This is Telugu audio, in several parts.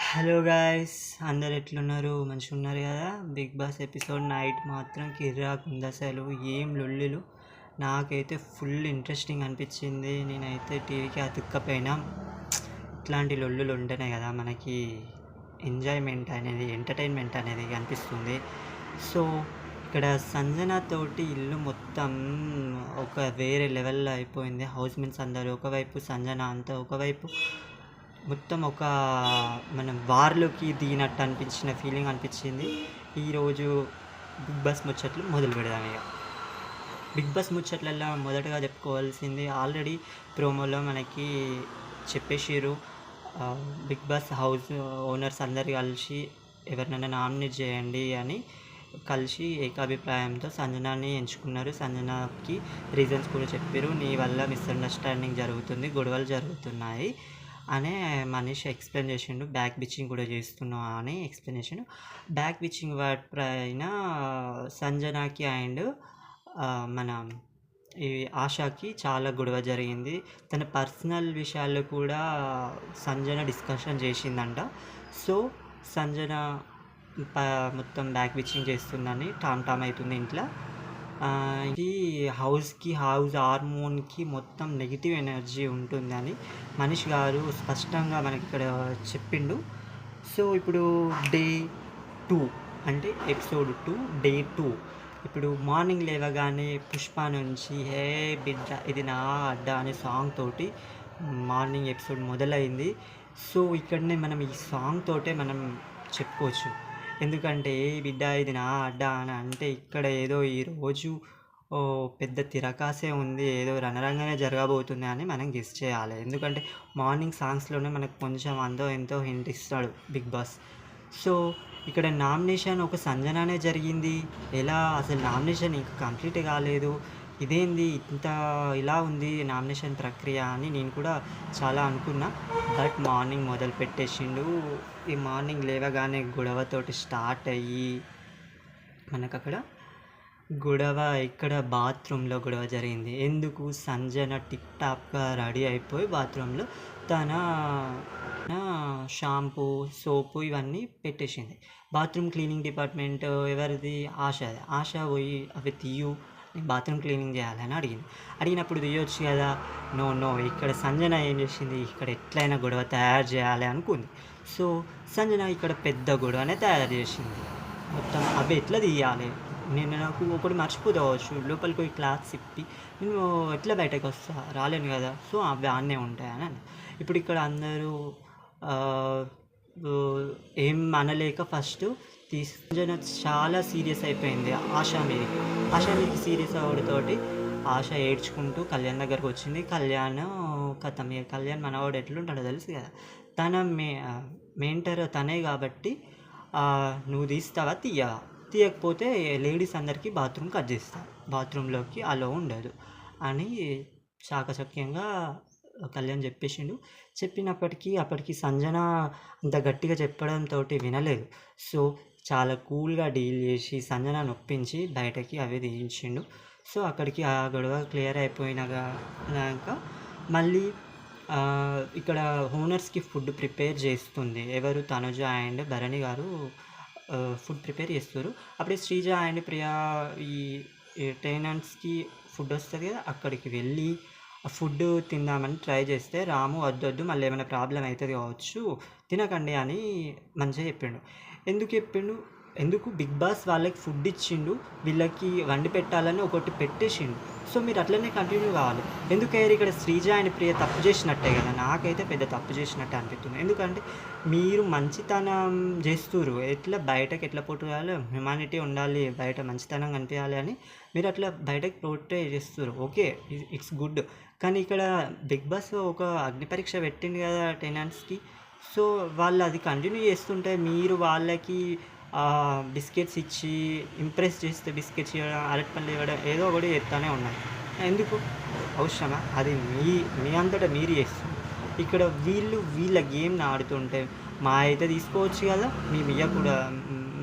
హలో గాయ్స్, అందరు ఎట్లున్నారు? మంచిగా ఉన్నారు కదా? బిగ్ బాస్ ఎపిసోడ్ నైట్ మాత్రం కిర్రాకుంది. అసలు ఏం లొల్లులు. నాకైతే ఫుల్ ఇంట్రెస్టింగ్ అనిపించింది. నేనైతే టీవీకి అతుక్కపోయినా. ఇట్లాంటి లొల్లులు ఉంటేనే కదా మనకి ఎంజాయ్మెంట్ అనేది, ఎంటర్టైన్మెంట్ అనేది కనిపిస్తుంది. సో ఇక్కడ సంజన తోటి ఇల్లు మొత్తం ఒక వేరే లెవెల్లో అయిపోయింది. హౌస్ మేట్స్ అందరూ ఒకవైపు, సంజన అంతా ఒకవైపు, మొత్తం ఒక మనం వార్లోకి దిగినట్టు అనిపించిన ఫీలింగ్ అనిపించింది. ఈరోజు బిగ్ బాస్ ముచ్చట్లు మొదలు పెడదాం. ఇక బిగ్ బాస్ ముచ్చట్లలో మొదటగా చెప్పుకోవాల్సింది, ఆల్రెడీ ప్రోమోలో మనకి చెప్పేసిర్రు. బిగ్ బాస్ హౌస్ ఓనర్స్ అందరు కలిసి ఎవరినైనా నామినేట్ చేయండి అని కలిసి ఏకాభిప్రాయంతో సంజనాని ఎంచుకున్నారు. సంజనాకి రీజన్స్ కూడా చెప్పారు. నీ వల్ల మిస్అండర్స్టాండింగ్ జరుగుతుంది, గొడవలు జరుగుతున్నాయి అనే మనీష్ ఎక్స్ప్లెయిన్ చేసిండు. బ్యాక్ బిచ్చింగ్ కూడా చేస్తున్నావు అని ఎక్స్ప్లెయిన్ చేసిండు. బ్యాక్ బిచ్చింగ్ వాటి పైన సంజనాకి అండ్ మన ఈ ఆశాకి చాలా గొడవ జరిగింది. తన పర్సనల్ విషయాల్లో కూడా సంజన డిస్కషన్ చేసిందంట. సో సంజన మొత్తం బ్యాక్ బిచ్చింగ్ చేస్తుందని టామ్ అవుతుంది ఇంట్లో. ఇది హౌస్ హార్మోన్కి మొత్తం నెగిటివ్ ఎనర్జీ ఉంటుందని మనీష్ గారు స్పష్టంగా మనకి ఇక్కడ చెప్పిండు. సో ఇప్పుడు డే 2 అంటే ఎపిసోడ్ 2 డే 2 ఇప్పుడు మార్నింగ్ లేవగానే పుష్ప నుంచి హే బిడ్డ ఇది నా అడ్డా అనే సాంగ్ తోటి మార్నింగ్ ఎపిసోడ్ మొదలైంది. సో ఇక్కడనే మనం ఈ సాంగ్ తోటే మనం చెప్పుకోవచ్చు. ఎందుకంటే బిడ్డ ఇది నా అడ్డా అని అంటే ఇక్కడ ఏదో ఈరోజు పెద్ద తిరకాసే ఉంది, ఏదో రణరంగానే జరగబోతుంది అని మనం గెస్ చేయాలి. ఎందుకంటే మార్నింగ్ సాంగ్స్లోనే మనకు కొంచెం అంతో ఎంతో హింట్ ఇస్తాడు బిగ్ బాస్. సో ఇక్కడ నామినేషన్ ఒక సంజనానే జరిగింది. ఎలా అసలు నామినేషన్ ఇంకా కంప్లీట్ కాలేదు, ఇదేంది ఇంత ఇలా ఉంది నామినేషన్ ప్రక్రియ అని నేను కూడా చాలా అనుకున్నా. బట్ మార్నింగ్ మొదలు పెట్టేసిండు. ఈ మార్నింగ్ లేవగానే గొడవతోటి స్టార్ట్ అయ్యి మనకు అక్కడ గొడవ ఇక్కడ బాత్రూంలో గొడవ జరిగింది. ఎందుకు? సంజన టిప్ టాప్గా రెడీ అయిపోయి బాత్రూంలో తన షాంపూ సోపు ఇవన్నీ పెట్టేసింది. బాత్రూమ్ క్లీనింగ్ డిపార్ట్మెంట్ ఎవరిది? ఆశ పోయి అవి తీయు, బాత్రూమ్ క్లీనింగ్ చేయాలని అడిగినప్పుడు తీయొచ్చు కదా. నో ఇక్కడ సంజన ఏం చేసింది, ఇక్కడ ఎట్లయినా గొడవ తయారు చేయాలి అనుకుంది. సో సంజన ఇక్కడ పెద్ద గొడవనే తయారు చేసింది. మొత్తం అవి ఎట్లా తీయాలి, నాకు ఒకటి మర్చిపోవచ్చు, లోపలికి పోయి క్లాత్స్ ఇప్పి నేను ఎట్లా బయటకు వస్తా, రాలేను కదా. సో అవి ఆన్నే ఉంటాయని ఇప్పుడు ఇక్కడ అందరూ ఏం అనలేక ఫస్ట్ సంజన చాలా సీరియస్ అయిపోయింది ఆశా మీదకి సీరియస్ అవ్వడంతోటి ఆశ ఏడ్చుకుంటూ కళ్యాణ్ దగ్గరకు వచ్చింది. కళ్యాణ్ మనవాడు ఎట్లుంటాడో తెలుసు కదా. తన మెంటర్ తనే కాబట్టి నువ్వు తీస్తావా తీయకపోతే లేడీస్ అందరికీ బాత్రూమ్ కట్ చేస్తా, బాత్రూంలోకి అలో ఉండదు అని చాకచక్యంగా కళ్యాణ్ చెప్పేసిండు. అప్పటికి సంజన అంత గట్టిగా చెప్పడంతో వినలేదు. సో చాలా కూల్గా డీల్ చేసి సంజన నొప్పించి బయటకి అవి తీయించిండు. సో అక్కడికి ఆ గొడవ క్లియర్ అయిపోయినాక మళ్ళీ ఇక్కడ ఓనర్స్కి ఫుడ్ ప్రిపేర్ చేస్తుంది ఎవరు? Tanuja and Bharani garu food prepare చేస్తారు. అప్పుడే శ్రీజ అండ్ ప్రియా ఈ టెనెంట్స్కి ఫుడ్ వస్తుంది కదా, అక్కడికి వెళ్ళి ఆ ఫుడ్ తిందామని ట్రై చేస్తే రాము వద్దొద్దు మళ్ళీ ఏమైనా ప్రాబ్లం అవుతుంది కావచ్చు తినకండి అని మంచిగా చెప్పిండు. ఎందుకు బిగ్ బాస్ వాళ్ళకి ఫుడ్ ఇచ్చిండు, వీళ్ళకి వండి పెట్టాలని ఒకటి పెట్టేసిండు. సో మీరు అట్లనే కంటిన్యూ కావాలి. ఎందుకయ్యారు ఇక్కడ శ్రీజ అండ్ ప్రియ తప్పు చేసినట్టే కదా. నాకైతే పెద్ద తప్పు చేసినట్టే అనిపిస్తుంది. ఎందుకంటే మీరు మంచితనం చేస్తున్నారు, ఎట్లా బయటకు ఎట్లా పోవాలి, హ్యుమానిటీ ఉండాలి, బయట మంచితనం కనిపించాలి అని మీరు అట్లా బయటకు పోట్రే చేస్తున్నారు. Okay, it's good. కానీ ఇక్కడ బిగ్ బాస్ ఒక అగ్ని పరీక్ష పెట్టింది కదా టెనెంట్స్కి. సో వాళ్ళు అది కంటిన్యూ చేస్తుంటే మీరు వాళ్ళకి బిస్కెట్స్ ఇచ్చి ఇంప్రెస్ చేస్తే బిస్కెట్స్ ఇవ్వడం, అరటిపళ్ళు ఇవ్వడం ఏదో ఒకటి చేస్తూనే ఉన్నాయి. ఎందుకు అవసరమా? అది మీ అంతటా మీరు చేస్తుంది. ఇక్కడ వీళ్ళ గేమ్ని ఆడుతుంటే మా అయితే తీసుకోవచ్చు కదా, మేము కూడా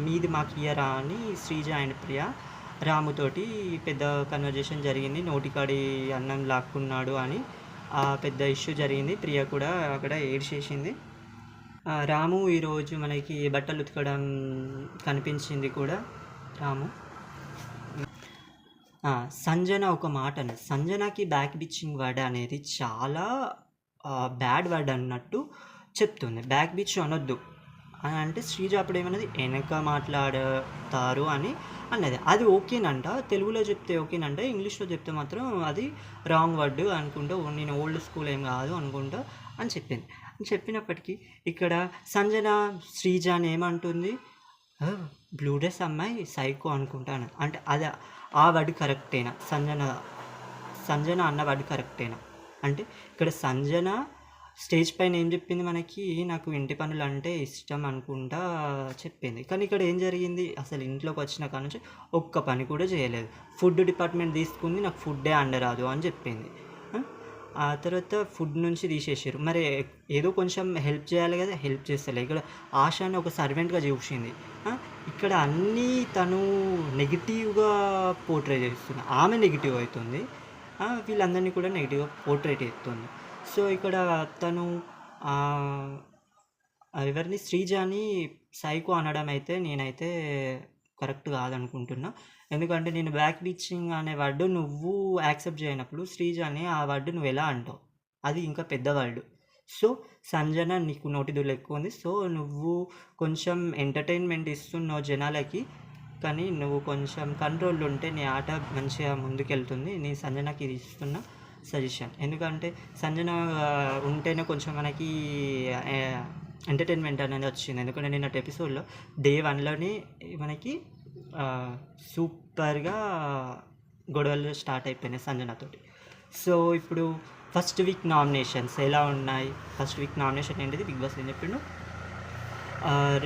మీది మాకు ఇయ్యరా అని శ్రీజ అండ్ ప్రియ రాముతోటి పెద్ద కన్వర్జేషన్ జరిగింది. నోటికాడి అన్నం లాక్కున్నాడు అని పెద్ద ఇష్యూ జరిగింది. ప్రియ కూడా అక్కడ ఏడ్చేసింది. రాము ఈరోజు మనకి బట్టలు ఉతకడం కనిపించింది కూడా. రాము సంజన ఒక మాట అన్నది. సంజనకి బ్యాక్ బిచ్చింగ్ వర్డ్ అనేది చాలా బ్యాడ్ వర్డ్ అన్నట్టు చెప్తుంది. బ్యాక్ బిచ్ అనొద్దు అని అంటే శ్రీజ అప్పుడు ఏమన్నది, వెనక మాట్లాడతారు అని అన్నది. అది ఓకేనంట, తెలుగులో చెప్తే ఓకేనంట, ఇంగ్లీష్లో చెప్తే మాత్రం అది రాంగ్ వర్డ్ అనుకుంటా, నేను ఓల్డ్ స్కూల్ ఏం కాదు అనుకుంటా అని చెప్పింది. చెప్పినప్పటికీ ఇక్కడ సంజన శ్రీజ అని ఏమంటుంది, బ్లూ డ్రెస్ అమ్మాయి సైకో అనుకుంటాను అంటే అది ఆ వర్డ్ కరెక్టేనా? సంజన అన్న వర్డ్ కరెక్టేనా? అంటే ఇక్కడ సంజన స్టేజ్ పైన ఏం చెప్పింది మనకి, నాకు ఇంటి పనులు అంటే ఇష్టం అనుకుంటా చెప్పింది. కానీ ఇక్కడ ఏం జరిగింది, అసలు ఇంట్లోకి వచ్చిన కాడ నుంచి ఒక్క పని కూడా చేయలేదు. ఫుడ్ డిపార్ట్మెంట్ తీసుకుంది, నాకు ఫుడ్డే అండరాదు అని చెప్పింది. ఆ తర్వాత ఫుడ్ నుంచి తీసేసారు. మరి ఏదో కొంచెం హెల్ప్ చేయాలి కదా, హెల్ప్ చేస్తలే. ఇక్కడ ఆశాని ఒక సర్వెంట్గా చూసింది. ఇక్కడ అన్నీ తను నెగిటివ్గా పోర్ట్రే చేస్తుంది, ఆమె నెగిటివ్ అవుతుంది, వీళ్ళందరినీ కూడా నెగిటివ్గా పోర్ట్రేట్ చేస్తుంది. సో ఇక్కడ తను ఎవరిని, శ్రీజాని సైకో అనడం అయితే నేనైతే కరెక్ట్ కాదనుకుంటున్నా. ఎందుకంటే నేను బ్యాక్ బిచ్చింగ్ అనే వర్డ్ నువ్వు యాక్సెప్ట్ చేయనప్పుడు శ్రీజాని ఆ వర్డ్ నువ్వు ఎలా అంటావు, అది ఇంకా పెద్ద వర్డ్. సో సంజన నీకు నోటిదులు ఎక్కువ ఉంది, సో నువ్వు కొంచెం ఎంటర్టైన్మెంట్ ఇస్తున్నావు జనాలకి, కానీ నువ్వు కొంచెం కంట్రోల్లో ఉంటే నీ ఆట మంచిగా ముందుకెళ్తుంది. నీ సంజనకి ఇస్తున్న సజెషన్. ఎందుకంటే సంజన ఉంటేనే కొంచెం మనకి ఎంటర్టైన్మెంట్ అనేది వచ్చింది. ఎందుకంటే నిన్నటి ఎపిసోడ్లో డే 1లోనే మనకి సూపర్గా గొడవలు స్టార్ట్ అయిపోయినాయి సంజనతోటి. సో ఇప్పుడు ఫస్ట్ వీక్ నామినేషన్స్ ఎలా ఉన్నాయి? ఫస్ట్ వీక్ నామినేషన్ ఏంటిది, బిగ్ బాస్ ఏం చెప్పిండు,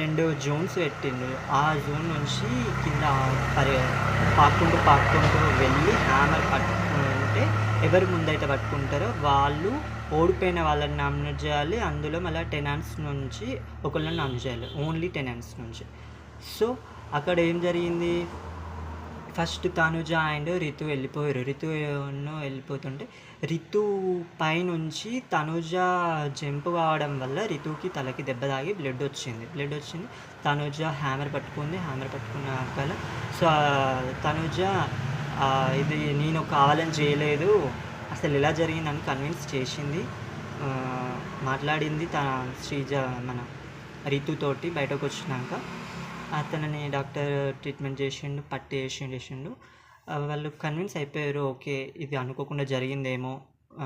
2 జోన్స్ పెట్టిండు. ఆ జోన్ నుంచి కింద పాక్కుంటూ వెళ్ళి హ్యామర్ పట్టుకుంటే ఎవరు ముందైతే పట్టుకుంటారో వాళ్ళు ఓడిపోయిన వాళ్ళని నామినేట్ చేయాలి. అందులో మళ్ళీ టెనెంట్స్ నుంచి ఒకళ్ళని నామినేట్ చేయాలి, ఓన్లీ టెనెంట్స్ నుంచి. సో అక్కడ ఏం జరిగింది, ఫస్ట్ తనుజ అండ్ రితు వెళ్ళిపోయారు. వెళ్ళిపోతుంటే రితు పైనుంచి తనుజ జంప్ కావడం వల్ల రితుకి తలకి దెబ్బ తాగి బ్లడ్ వచ్చింది. తనుజ హ్యామర్ పట్టుకున్నాక సో తనుజ ఇది నేను కావాలని చేయలేదు, అసలు ఎలా జరిగిందని కన్విన్స్ చేసింది, మాట్లాడింది శ్రీజ మన రితుతోటి. బయటకు వచ్చినాక అతనిని డాక్టర్ ట్రీట్మెంట్ చేసిండు, పట్టి వేసిండు. వాళ్ళు కన్విన్స్ అయిపోయారు, ఓకే ఇది అనుకోకుండా జరిగిందేమో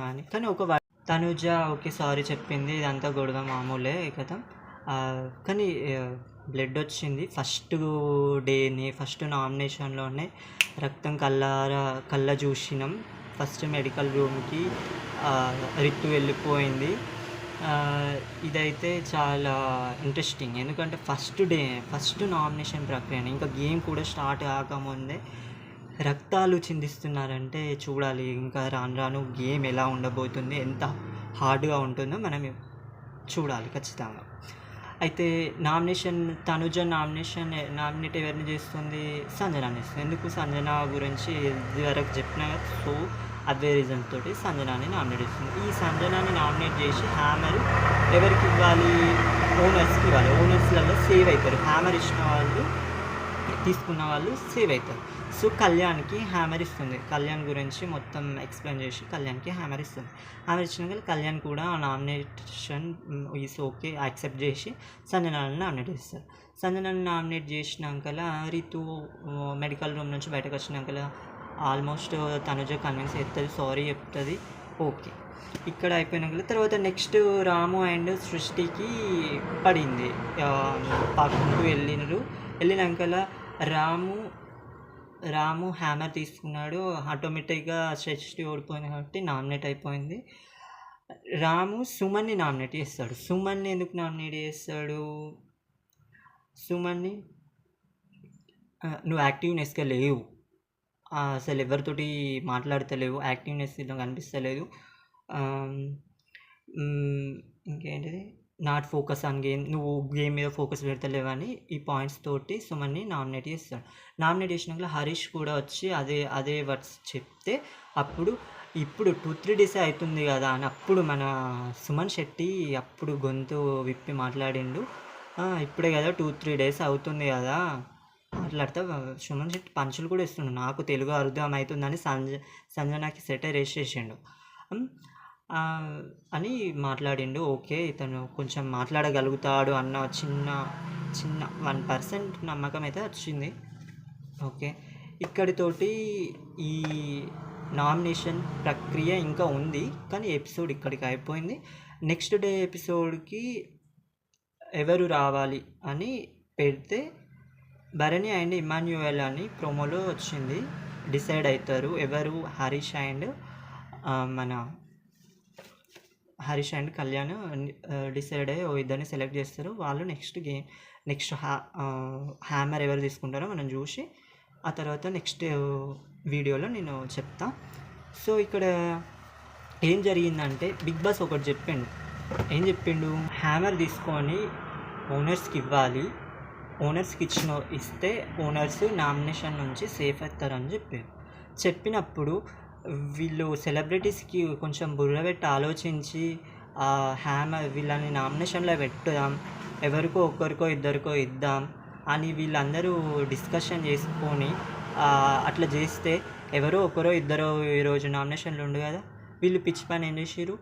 అని. కానీ తనుజ ఓకే సారీ చెప్పింది, ఇదంతా గొడవ మామూలే కదా. కానీ బ్లడ్ వచ్చింది ఫస్ట్ డేని, ఫస్ట్ నామినేషన్లోనే రక్తం కళ్ళ చూసినాం. ఫస్ట్ మెడికల్ రూమ్కి రితు వెళ్ళిపోయింది. ఇదైతే చాలా ఇంట్రెస్టింగ్, ఎందుకంటే ఫస్ట్ నామినేషన్ ప్రక్రియ, ఇంకా గేమ్ కూడా స్టార్ట్ కాకముందే రక్తాలు చిందిస్తున్నారంటే చూడాలి ఇంకా రాను గేమ్ ఎలా ఉండబోతుంది, ఎంత హార్డ్గా ఉంటుందో మనం చూడాలి ఖచ్చితంగా. అయితే తనుజ నామినేట్ ఎవరిని చేస్తుంది, సంజనాని చేస్తుంది. ఎందుకు సంజన గురించి ఇదివరకు చెప్పినా కదా, సో అదే రీజన్ తోటి సంజనాని నామినేట్ చేస్తుంది. ఈ సంజనాని నామినేట్ చేసి హ్యామర్ ఎవరికి ఇవ్వాలి, ఓనర్స్కి ఇవ్వాలి. ఓనర్స్లలో సేవ్ అవుతారు, హ్యామర్ ఇచ్చిన వాళ్ళు తీసుకున్న వాళ్ళు సేవ్ అవుతారు. సో కళ్యాణ్కి హ్యామర్ ఇస్తుంది. కళ్యాణ్ గురించి మొత్తం ఎక్స్ప్లెయిన్ చేసి కళ్యాణ్కి హ్యామర్ ఇస్తుంది. హ్యామర్ ఇచ్చినాక కళ్యాణ్ కూడా నామినేషన్ ఈస్ ఓకే యాక్సెప్ట్ చేసి సంజనాని నామినేట్ చేస్తారు. సంజనాని నామినేట్ చేసినాక రితు మెడికల్ రూమ్ నుంచి బయటకు వచ్చినాక ఆల్మోస్ట్ తనుజ కన్విన్స్ అవుతుంది, సారీ చెప్తుంది, ఓకే. ఇక్కడ అయిపోయినాక తర్వాత నెక్స్ట్ రాము అండ్ సృష్టికి పడింది, పాకుంటూ వెళ్ళినాక రాము హ్యామర్ తీసుకున్నాడు. ఆటోమేటిక్గా సృష్టి ఓడిపోయింది కాబట్టి నామినేట్ అయిపోయింది. రాము సుమన్ని నామినేట్ చేస్తాడు. సుమన్ని ఎందుకు నామినేట్ చేస్తాడు, సుమన్ని నువ్వు యాక్టివ్నెస్గా లేవు, అసలు ఎవరితోటి మాట్లాడతలేవు, యాక్టివ్నెస్ ఇలా కనిపిస్తలేదు, ఇంకేంటిది నాట్ ఫోకస్ ఆన్ గేమ్, నువ్వు గేమ్ మీద ఫోకస్ పెడతలేవని ఈ పాయింట్స్ తోటి సుమన్ని నామినేట్ చేస్తాడు. నామినేట్ చేసినాక హరీష్ కూడా వచ్చి అదే వర్డ్స్ చెప్తే అప్పుడు ఇప్పుడు 2-3 డేసే అయితుంది గదా! అని అప్పుడు మన సుమన్ శెట్టి అప్పుడు గొంతు విప్పి మాట్లాడిండు. ఇప్పుడే గదా 2-3 డేస్ అవుతుంది గదా! మాట్లాడితే సుమన్ శెట్టి పంచులు కూడా ఇస్తుండు. నాకు తెలుగు అర్థమైతుందని సంజనకి సెటైర్ ఏసేసిండు. అని మాట్లాడిండు. ఓకే. ఇతను కొంచెం మాట్లాడగలుగుతాడు అన్న చిన్న 1% నమ్మకం అయితే వచ్చింది. ఓకే. ఇక్కడితోటి ఈ నామినేషన్ ప్రక్రియ ఇంకా ఉంది. కానీ ఎపిసోడ్ ఇక్కడికి అయిపోయింది. నెక్స్ట్ డే ఎపిసోడ్‌కి ఎవరు రావాలి అని పెడితే భరణి అండ్ ఇమాన్యుయల్ అని ప్రోమోలో వచ్చింది. డిసైడ్ అవుతారు ఎవరు హరీష్ అండ్ కళ్యాణ్ డిసైడ్ అయ్యి ఇద్దరిని సెలెక్ట్ చేస్తారు. వాళ్ళు నెక్స్ట్ హ్యామర్ ఎవరు తీసుకుంటారో మనం చూసి ఆ తర్వాత నెక్స్ట్ వీడియోలో నేను చెప్తా. సో ఇక్కడ ఏం జరిగిందంటే బిగ్ బాస్ ఒకటి చెప్పిండు. ఏం చెప్పిండు? హ్యామర్ తీసుకొని ఓనర్స్కి ఇవ్వాలి. ఓనర్స్కి ఇస్తే ఓనర్స్ నామినేషన్ నుంచి సేఫ్ అవుతారని చెప్పినప్పుడు వీళ్ళు సెలబ్రిటీస్కి కొంచెం బుర్ర పెట్టి ఆలోచించి హ్యామర్ వీళ్ళని నామినేషన్లో పెట్టుదాం, ఎవరికో ఒకరికో ఇద్దరికో ఇద్దాం అని వీళ్ళందరూ డిస్కషన్ చేసుకొని అట్లా చేస్తే ఎవరో ఒకరో ఇద్దరో ఈరోజు నామినేషన్లు ఉండు కదా, వీళ్ళు పిచ్చి పని ఏం చేసిర్రు,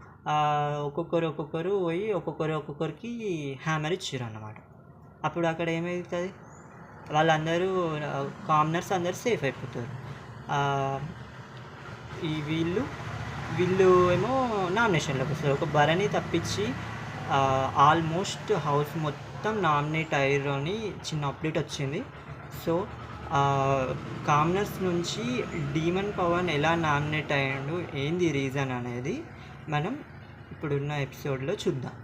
ఒక్కొక్కరు పోయి ఒక్కొక్కరికి హ్యామర్ ఇచ్చిర్రు అన్నమాట. అప్పుడు అక్కడ ఏమవుతుంది, వాళ్ళందరూ కామనర్స్ అందరూ సేఫ్ అయిపోతారు. వీళ్ళు ఏమో నామినేషన్లోకి వస్తారు. ఒక భరణి తప్పించి ఆల్మోస్ట్ హౌస్ మొత్తం నామినేట్ అయ్యారు అని చిన్న అప్డేట్ వచ్చింది. సో కామనర్స్ నుంచి డీమన్ పవన్ ఎలా నామినేట్ అయ్యాడు, ఏంది రీజన్ అనేది మనం ఇప్పుడున్న ఎపిసోడ్లో చూద్దాం.